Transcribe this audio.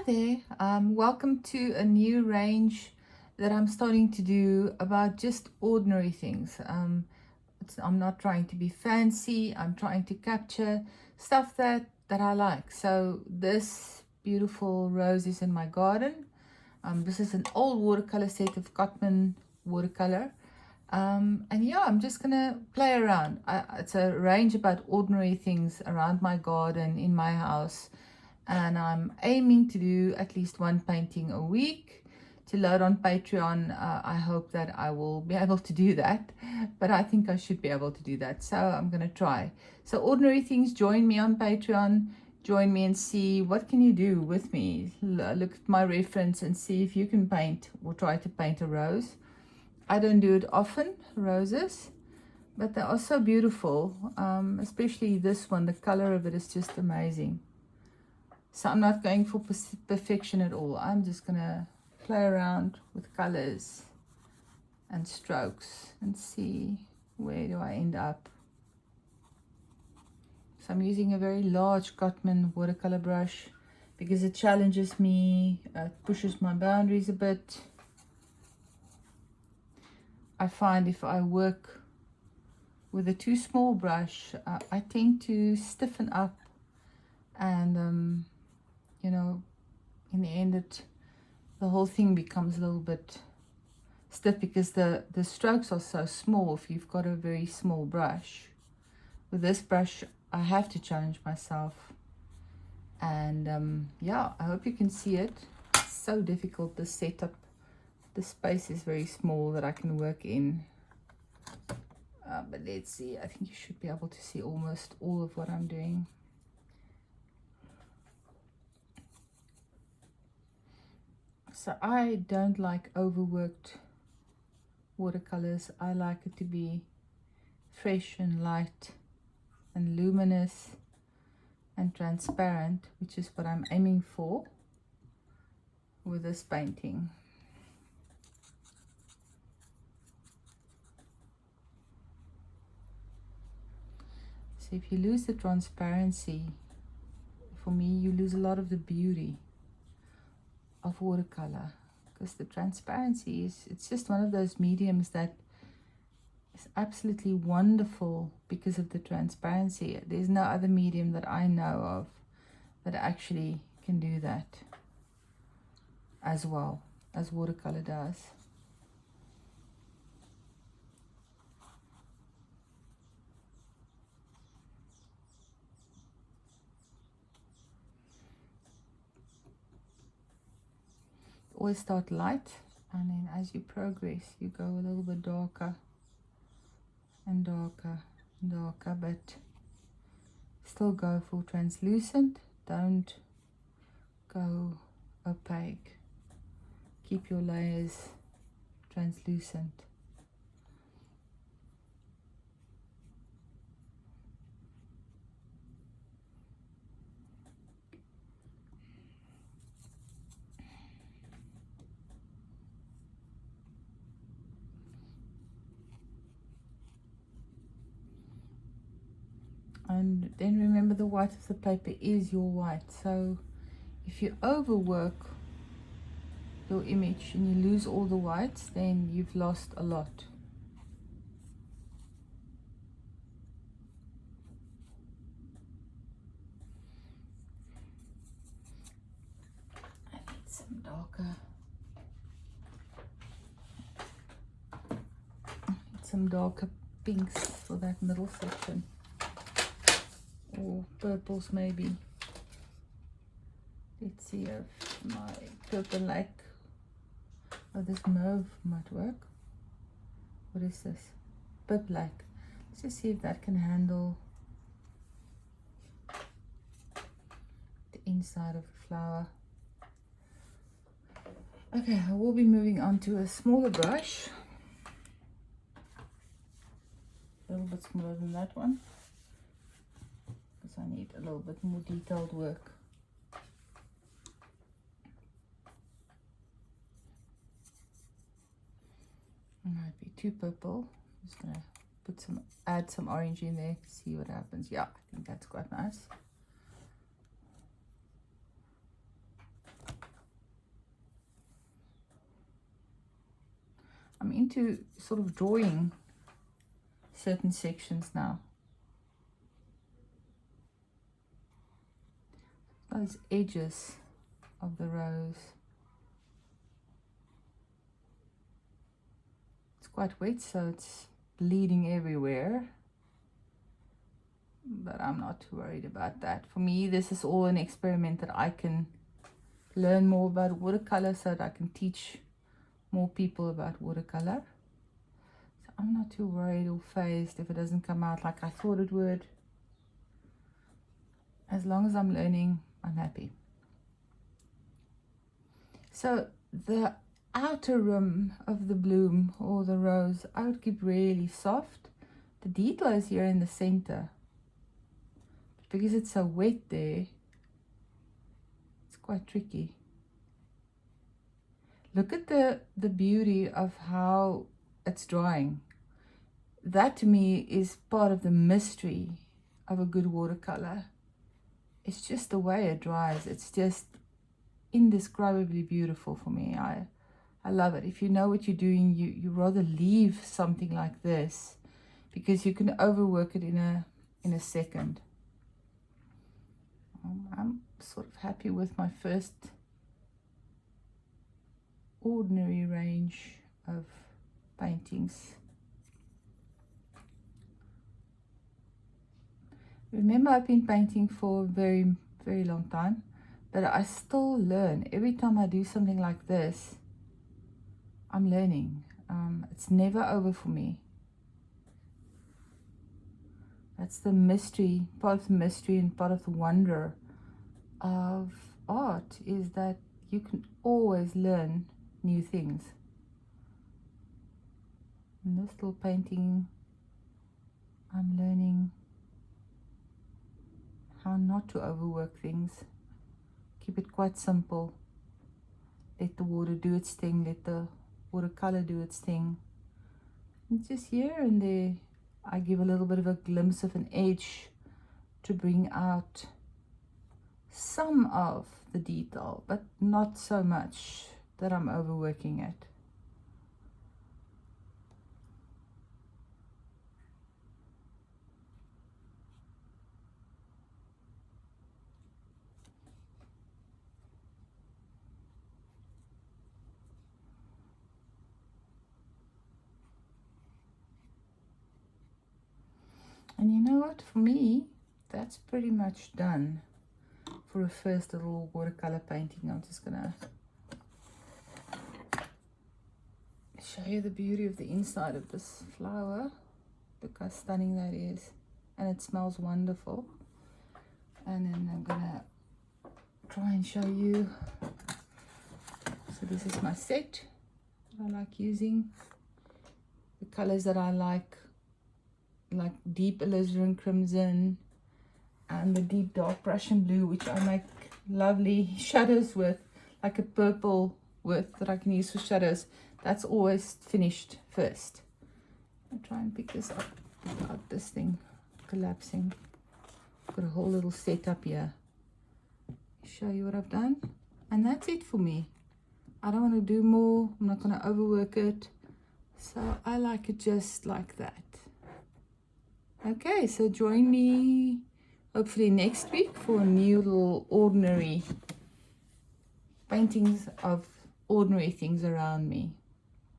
there, welcome to a new range that I'm starting to do about just ordinary things. I'm not trying to be fancy, I'm trying to capture stuff that I like. So this beautiful rose is in my garden. This is an old watercolor set of Cotman watercolor. And yeah, I'm just gonna play around. It's a range about ordinary things around my garden, in my house, and I'm aiming to do at least one painting a week to load on Patreon. I hope that I will be able to do that, but I think I should be able to do that, so I'm gonna try. So ordinary things, join me on Patreon, join me and see what can you do with me. Look at my reference and see if you can paint or try to paint a rose. I don't do it often, roses, but they are so beautiful, especially this one. The color of it is just amazing. So I'm not going for perfection at all. I'm just gonna play around with colors and strokes and see where do I end up. So I'm using a very large Cotman watercolor brush because it challenges me, it pushes my boundaries a bit. I find if I work with a too small brush, I tend to stiffen up, and you know, in the end the whole thing becomes a little bit stiff because the strokes are so small if you've got a very small brush. With this brush I have to challenge myself, and yeah, I hope you can see it. It's so difficult, the setup. The space is very small that I can work in, but let's see. I think you should be able to see almost all of what I'm doing. So I don't like overworked watercolors. I like it to be fresh and light and luminous and transparent, which is what I'm aiming for with this painting. So if you lose the transparency, for me, you lose a lot of the beauty of watercolor, because the transparency it's just one of those mediums that is absolutely wonderful because of the transparency. There's no other medium that I know of that actually can do that as well as watercolor does. Always start light, and then as you progress you go a little bit darker and darker and darker, but still go for translucent. Don't go opaque. Keep your layers translucent. And then remember, the white of the paper is your white. So if you overwork your image and you lose all the whites, then you've lost a lot. I need some darker. Some darker pinks for that middle section. Or purples maybe. Let's see if my purple like, oh, this mauve might work. What is this? Purple like. Let's just see if that can handle the inside of the flower. Okay, I will be moving on to a smaller brush. A little bit smaller than that one, I need a little bit more detailed work. It might be too purple. I'm just gonna add some orange in there, see what happens. Yeah, I think that's quite nice. I'm into sort of drawing certain sections now. Those edges of the rose. It's quite wet, so it's bleeding everywhere. But I'm not too worried about that. For me, this is all an experiment that I can learn more about watercolor so that I can teach more people about watercolor. So I'm not too worried or fazed if it doesn't come out like I thought it would. As long as I'm learning, I'm happy. So the outer rim of the bloom or the rose, I would keep really soft. The detail is here in the center. Because it's so wet there, it's quite tricky. Look at the beauty of how it's drying. That to me is part of the mystery of a good watercolor. It's just the way it dries. It's just indescribably beautiful for me. I love it. If you know what you're doing, you rather leave something like this because you can overwork it in a second. I'm sort of happy with my first ordinary range of paintings. Remember, I've been painting for a very, very long time, but I still learn. Every time I do something like this, I'm learning. It's never over for me. That's the mystery, part of the mystery and part of the wonder of art, is that you can always learn new things. In this little painting, I'm learning how not to overwork things. Keep it quite simple. Let the water do its thing, let the watercolor do its thing. And just here and there, I give a little bit of a glimpse of an edge to bring out some of the detail, but not so much that I'm overworking it. And you know what, for me, that's pretty much done for a first little watercolor painting. I'm just gonna show you the beauty of the inside of this flower. Look how stunning that is, and it smells wonderful. And then I'm gonna try and show you. So this is my set that I like using. The colors that I like deep alizarin crimson and the deep dark Prussian blue, which I make lovely shadows with, like a purple with that I can use for shadows. That's always finished first. I'll try and pick this up without this thing collapsing. I've got a whole little setup here. Show you what I've done, and that's it for me. I don't want to do more. I'm not going to overwork it, so I like it just like that. Okay, so join me hopefully next week for a new little ordinary paintings of ordinary things around me.